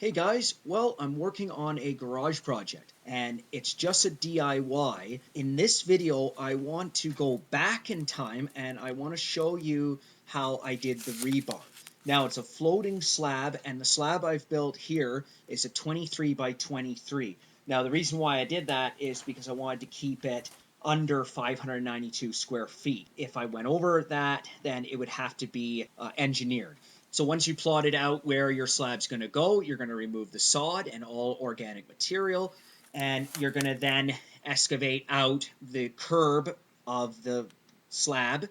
Hey guys, well, I'm working on a garage project and it's just a DIY. In this video, I want to go back in time and I want to show you how I did the rebar. Now it's a floating slab and the slab I've built here is a 23 by 23. Now the reason why I did that is because I wanted to keep it under 592 square feet. If I went over that, then it would have to be engineered. So once you plotted out where your slab's going to go, you're going to remove the sod and all organic material, and you're going to then excavate out the curb of the slab,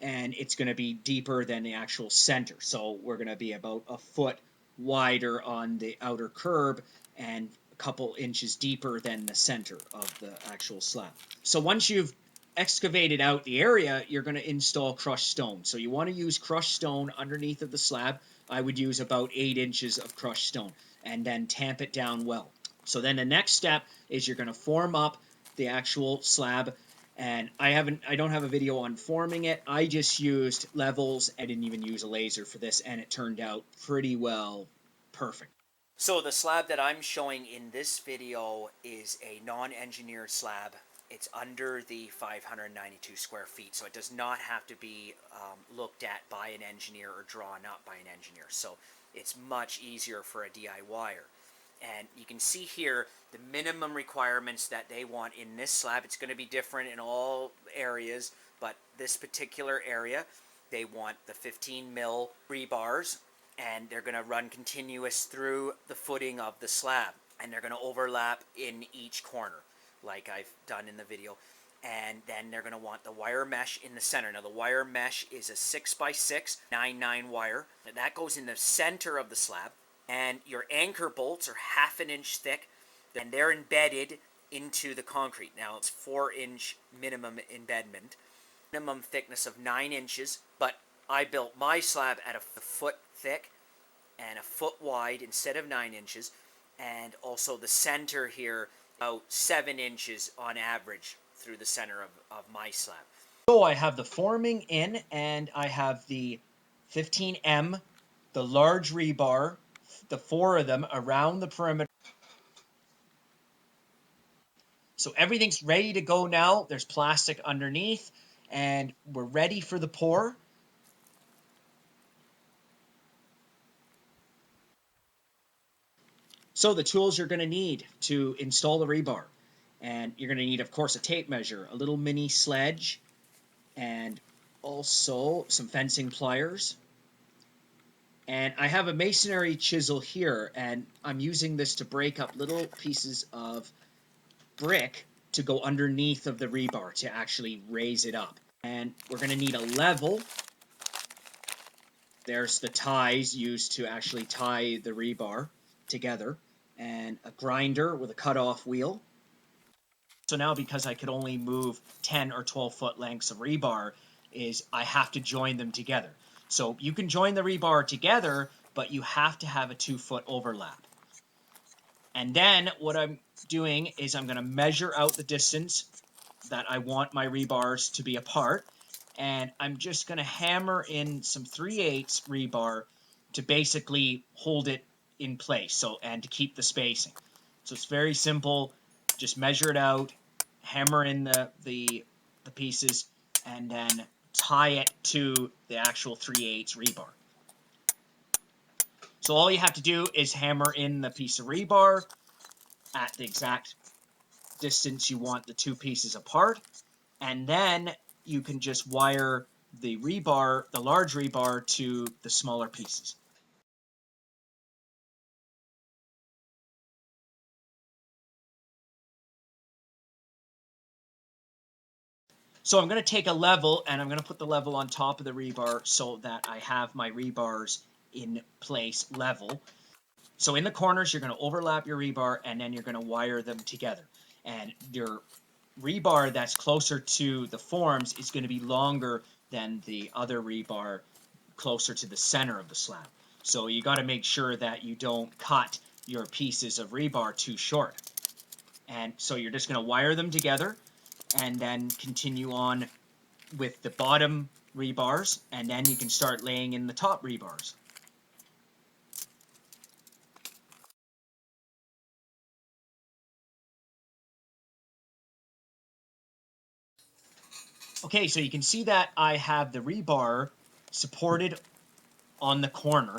and it's going to be deeper than the actual center. So we're going to be about a foot wider on the outer curb and a couple inches deeper than the center of the actual slab. So once you've excavated out the area, you're going to install crushed stone. So you want to use crushed stone underneath of the slab. I would use about 8 inches of crushed stone and then tamp it down well. So then the next step is you're going to form up the actual slab, and I don't have a video on forming it. I just used levels. I didn't even use a laser for this, and it turned out pretty well perfect. So the slab that I'm showing in this video is a non-engineered slab. It's under the 592 square feet, so it does not have to be looked at by an engineer or drawn up by an engineer. So it's much easier for a DIYer. And you can see here the minimum requirements that they want in this slab. It's going to be different in all areas, but this particular area, they want the 15 mil rebars, and they're going to run continuous through the footing of the slab, and they're going to overlap in each corner like I've done in the video. And then they're going to want the wire mesh in the center. Now the wire mesh is a 6x6 9x9 wire that goes in the center of the slab, and your anchor bolts are 1/2 inch thick, and they're embedded into the concrete. Now it's 4-inch minimum embedment, minimum thickness of 9 inches, but I built my slab at a foot thick and a foot wide instead of 9 inches, and also the center here about 7 inches on average through the center of my slab. So I have the forming in, and I have the 15M, the large rebar, the 4 of them around the perimeter. So everything's ready to go now. There's plastic underneath, and we're ready for the pour. So the tools you're going to need to install the rebar. And you're going to need, of course, a tape measure, a little mini sledge, and also some fencing pliers. And I have a masonry chisel here, and I'm using this to break up little pieces of brick to go underneath of the rebar to actually raise it up. And we're going to need a level. There's the ties used to actually tie the rebar together, and a grinder with a cutoff wheel. So now, because I could only move 10 or 12 foot lengths of rebar, is I have to join them together. So you can join the rebar together, but you have to have a 2-foot overlap. And then what I'm doing is I'm going to measure out the distance that I want my rebars to be apart, and I'm just going to hammer in some 3/8 rebar to basically hold it in place, and to keep the spacing. So it's very simple. Just measure it out, hammer in the pieces, and then tie it to the actual 3/8 rebar. So all you have to do is hammer in the piece of rebar at the exact distance you want the two pieces apart, and then you can just wire the rebar, the large rebar, to the smaller pieces. So I'm going to take a level, and I'm going to put the level on top of the rebar so that I have my rebars in place level. So in the corners, you're going to overlap your rebar, and then you're going to wire them together. And your rebar that's closer to the forms is going to be longer than the other rebar closer to the center of the slab. So you got to make sure that you don't cut your pieces of rebar too short. And so you're just going to wire them together and then continue on with the bottom rebars, and then you can start laying in the top rebars. Okay, so you can see that I have the rebar supported on the corner,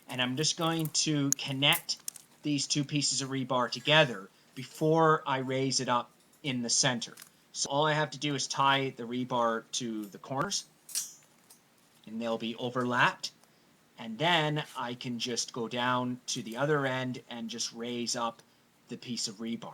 and I'm just going to connect these two pieces of rebar together before I raise it up in the center. So all I have to do is tie the rebar to the corners, and they'll be overlapped, and then I can just go down to the other end and just raise up the piece of rebar.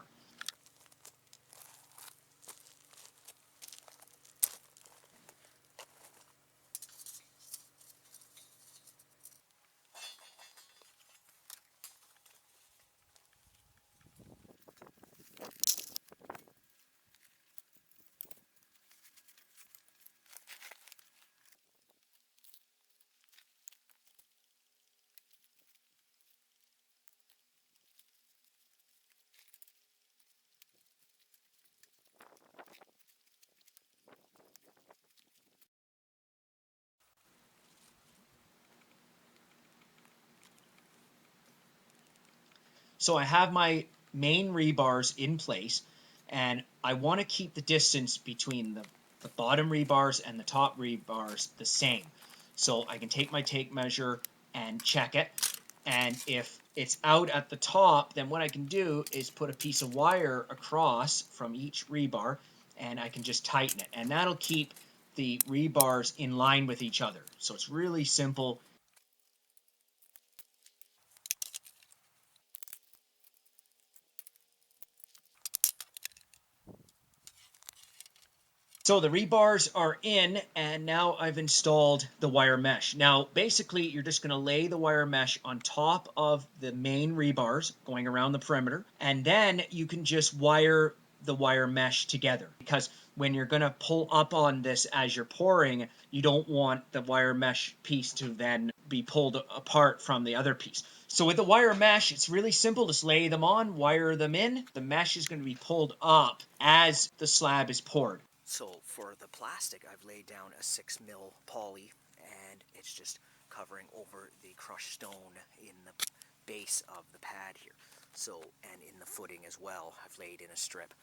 So I have my main rebars in place, and I want to keep the distance between the bottom rebars and the top rebars the same. So I can take my tape measure and check it, and if it's out at the top, then what I can do is put a piece of wire across from each rebar, and I can just tighten it, and that'll keep the rebars in line with each other. So it's really simple. So the rebars are in, and now I've installed the wire mesh. Now, basically, you're just going to lay the wire mesh on top of the main rebars going around the perimeter, and then you can just wire the wire mesh together, because when you're going to pull up on this as you're pouring, you don't want the wire mesh piece to then be pulled apart from the other piece. So with the wire mesh, it's really simple. Just lay them on, wire them in. The mesh is going to be pulled up as the slab is poured. So for the plastic, I've laid down a 6mm poly, and it's just covering over the crushed stone in the base of the pad here. So, and in the footing as well, I've laid in a strip.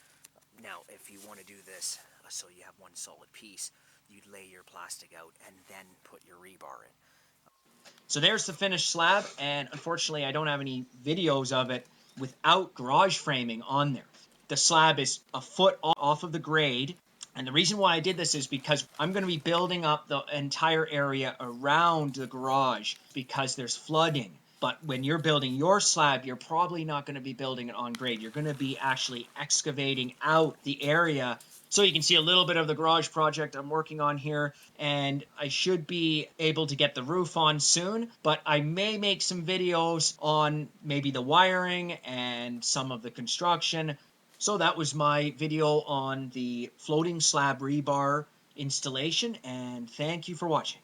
Now, if you want to do this so you have one solid piece, you'd lay your plastic out and then put your rebar in. So there's the finished slab, and unfortunately I don't have any videos of it without garage framing on there. The slab is a foot off of the grade, and the reason why I did this is because I'm going to be building up the entire area around the garage because there's flooding. But when you're building your slab, you're probably not going to be building it on grade. You're going to be actually excavating out the area. So you can see a little bit of the garage project I'm working on here, and I should be able to get the roof on soon, but I may make some videos on maybe the wiring and some of the construction. So that was my video on the floating slab rebar installation, and thank you for watching.